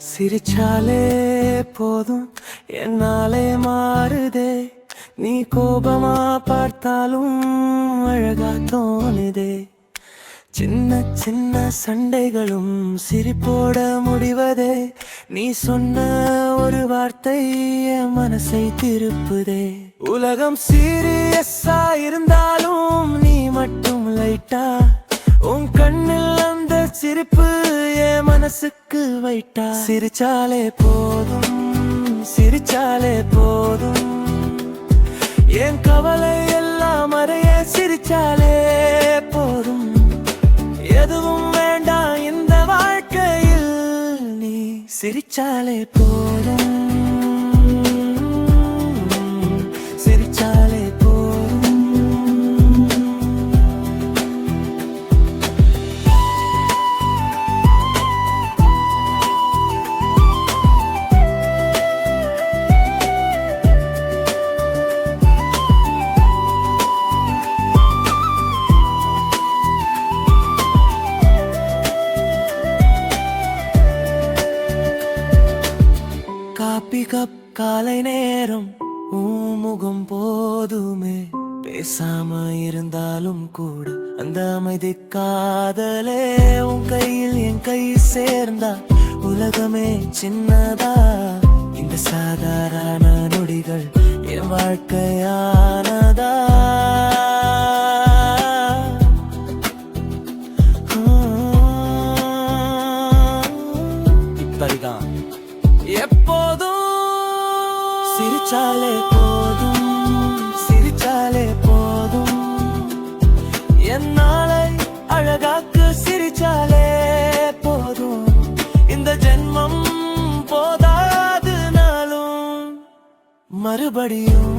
சிரிச்சாலே போதும் என்னாலே மாறுதே, நீ கோபமா பார்த்தாலும் அழகா தோணுதே. சின்ன சின்ன சண்டைகளும் சிரிப்போட முடிவதே, நீ சொன்ன ஒரு வார்த்தை என் மனசை திருப்புதே. உலகம் சீரியஸா இருந்தாலும் நீ மட்டும் லைட்டா, உன் கண்ணில் அந்த சிரிப்பு என் மனசுக்கு வைட்டா. சிரிச்சாலே போதும், சிரிச்சாலே போதும், என் கவலை எல்லாம் மறைய சிரிச்சாலே போதும். எதுவும் வேண்டாம் இந்த வாழ்க்கையில், நீ சிரிச்சாலே போதும், சிரிச்சாலே போதும். காப்பி கப் காலை நேரம் முகம் போதுமே, பேசாம இருந்தாலும் கூட அந்த அமைதி காதலே. உன் கையில் என் கை சேர்ந்தா உலகமே சின்னதா. இந்த சாதாரண நொடிகள் என் வாழ்க்கையானதா. இப்படிதான் எப்போதும் சிரிச்சாலே போதும், சிரிச்சாலே போதும், என் நாளை அழகாக்கு சிரிச்சாலே போதும். இந்த ஜென்மம் போதாது நாளும் மறுபடியும்